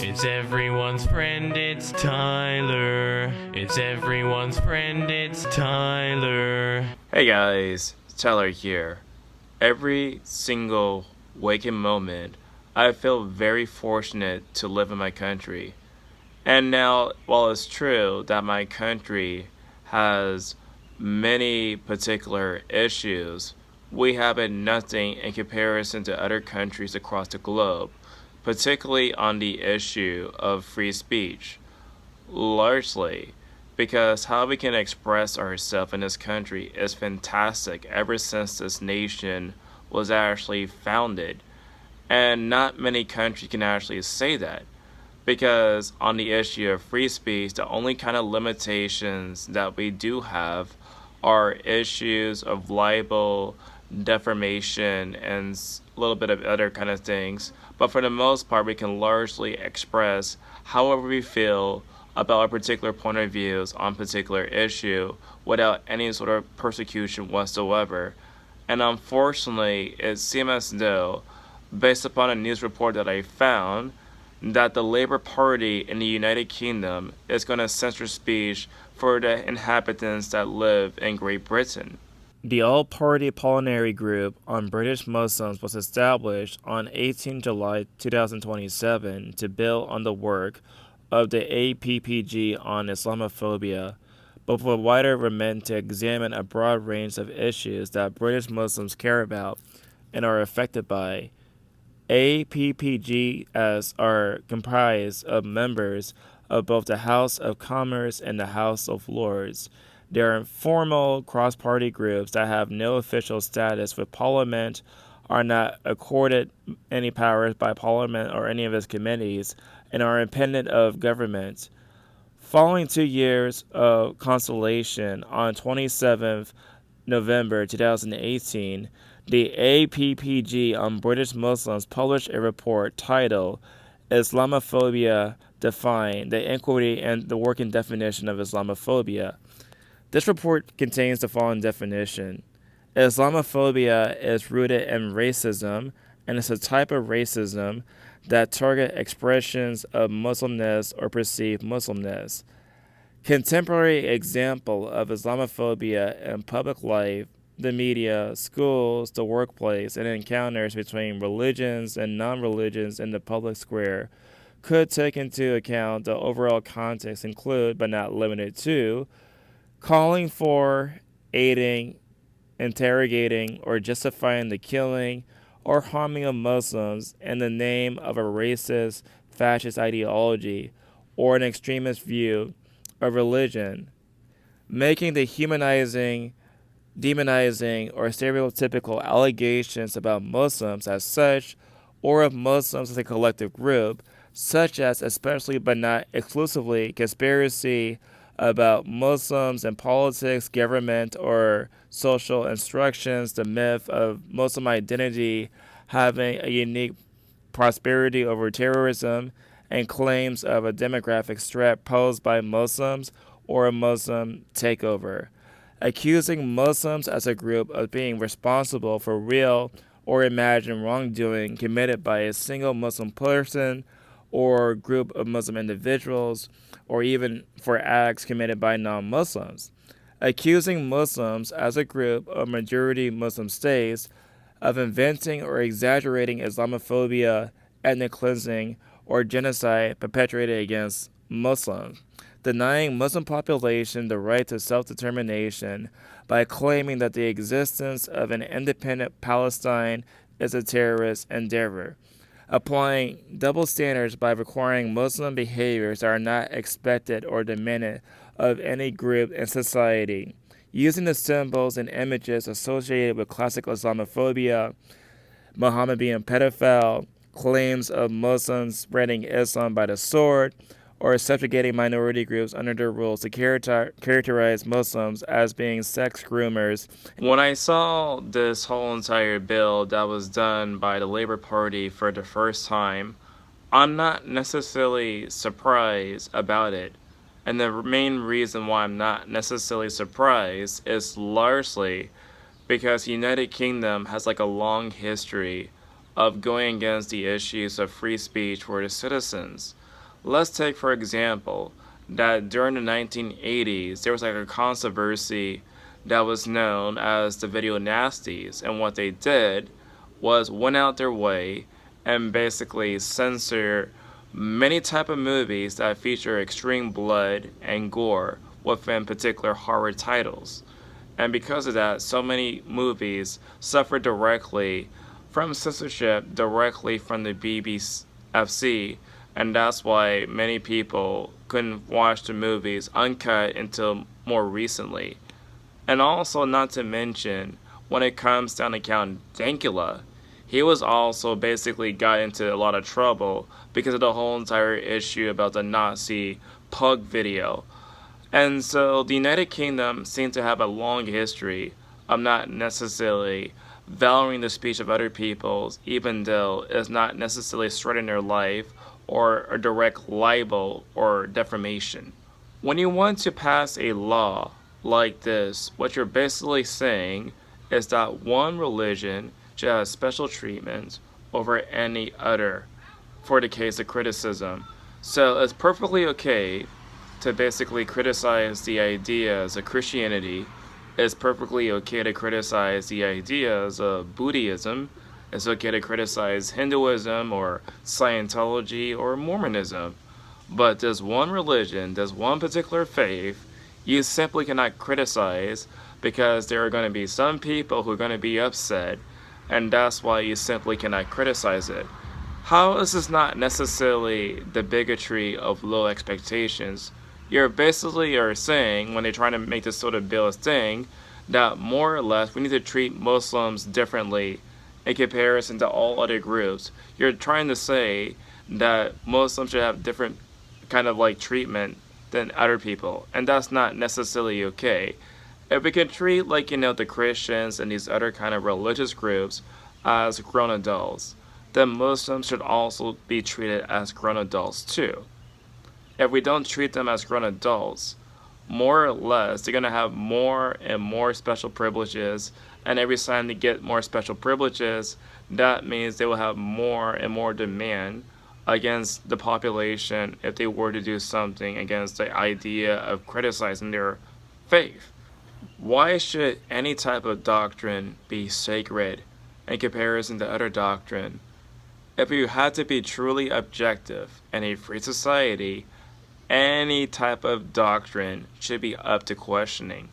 It's everyone's friend, it's Tyler. It's everyone's friend, it's Tyler. Hey guys, it's Tyler here. Every single waking moment, I feel very fortunate to live in my country. And now, while it's true that my country has many particular issues, we have nothing in comparison to other countries across the globe, particularly on the issue of free speech. Largely because how we can express ourselves in this country is fantastic ever since this nation was actually founded. And not many countries can actually say that. Because on the issue of free speech, the only kind of limitations that we do have are issues of libel, defamation, and a little bit of other kind of things. But for the most part, we can largely express however we feel about a particular point of views on a particular issue without any sort of persecution whatsoever. And unfortunately, it seems as though, based upon a news report that I found, that the Labour Party in the United Kingdom is going to censor speech for the inhabitants that live in Great Britain. The All-Party Parliamentary Group on British Muslims was established on 18 July 2027 to build on the work of the APPG on Islamophobia, but with a wider remit to examine a broad range of issues that British Muslims care about and are affected by. APPGs are comprised of members of both the House of Commons and the House of Lords. They are informal cross-party groups that have no official status with Parliament, are not accorded any powers by Parliament or any of its committees, and are independent of government. Following 2 years of consultation, on 27th November 2018, the APPG on British Muslims published a report titled Islamophobia Defined, the Inquiry and the Working Definition of Islamophobia. This report contains the following definition. Islamophobia is rooted in racism, and is a type of racism that target expressions of Muslimness or perceived Muslimness. Contemporary example of Islamophobia in public life, the media, schools, the workplace, and encounters between religions and non-religions in the public square could take into account the overall context include, but not limited to, calling for, aiding, interrogating, or justifying the killing or harming of Muslims in the name of a racist, fascist ideology or an extremist view of religion, making the humanizing, demonizing, or stereotypical allegations about Muslims as such, or of Muslims as a collective group, such as especially but not exclusively conspiracy about Muslims in politics, government, or social instructions, the myth of Muslim identity having a unique prosperity over terrorism, and claims of a demographic threat posed by Muslims or a Muslim takeover, accusing Muslims as a group of being responsible for real or imagined wrongdoing committed by a single Muslim person or group of Muslim individuals, or even for acts committed by non-Muslims, accusing Muslims as a group of majority Muslim states of inventing or exaggerating Islamophobia, ethnic cleansing, or genocide perpetrated against Muslims, denying Muslim population the right to self-determination by claiming that the existence of an independent Palestine is a terrorist endeavor, applying double standards by requiring Muslim behaviors that are not expected or demanded of any group in society, using the symbols and images associated with classic Islamophobia, Muhammad being pedophile, claims of Muslims spreading Islam by the sword, or subjugating minority groups under their rules to characterize Muslims as being sex groomers. When I saw this whole entire bill that was done by the Labour Party for the first time, I'm not necessarily surprised about it. And the main reason why I'm not necessarily surprised is largely because the United Kingdom has like a long history of going against the issues of free speech for the citizens. Let's take, for example, that during the 1980s, there was like a controversy that was known as the video nasties, and what they did was went out their way and basically censor many type of movies that feature extreme blood and gore within particular horror titles. And because of that, so many movies suffer directly from censorship directly from the BBC, and that's why many people couldn't watch the movies uncut until more recently. And also, not to mention, when it comes down to Count Dankula, he was also basically got into a lot of trouble because of the whole entire issue about the Nazi pug video. And so the United Kingdom seems to have a long history of not necessarily valuing the speech of other peoples, even though it's not necessarily threatening their life or a direct libel or defamation. When you want to pass a law like this, what you're basically saying is that one religion should have special treatment over any other for the case of criticism. So it's perfectly okay to basically criticize the ideas of Christianity. It's perfectly okay to criticize the ideas of Buddhism. It's okay to criticize Hinduism or Scientology or Mormonism. But there's one religion, there's one particular faith, you simply cannot criticize because there are going to be some people who are going to be upset, and that's why you simply cannot criticize it. How is this not necessarily the bigotry of low expectations? You're basically saying, when they're trying to make this sort of bill a thing, that more or less we need to treat Muslims differently in comparison to all other groups. You're trying to say that Muslims should have different kind of like treatment than other people, and that's not necessarily okay. If we can treat the Christians and these other kind of religious groups as grown adults, then Muslims should also be treated as grown adults too. If we don't treat them as grown adults, more or less, they're going to have more and more special privileges, and every time they get more special privileges, that means they will have more and more demand against the population if they were to do something against the idea of criticizing their faith. Why should any type of doctrine be sacred in comparison to other doctrine? If you had to be truly objective in a free society, any type of doctrine should be up to questioning.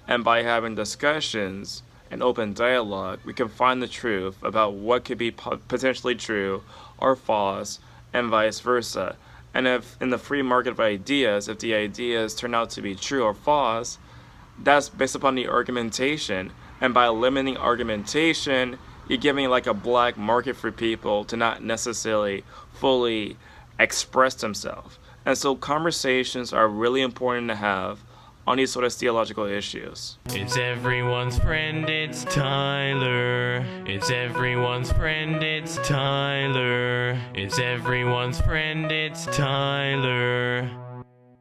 And by having discussions and open dialogue, we can find the truth about what could be potentially true or false, and vice versa. And if in the free market of ideas, if the ideas turn out to be true or false, that's based upon the argumentation. And by limiting argumentation, you're giving like a black market for people to not necessarily fully express themselves. And so conversations are really important to have on these sort of theological issues. It's everyone's friend, it's Tyler. It's everyone's friend, it's Tyler. It's everyone's friend, it's Tyler.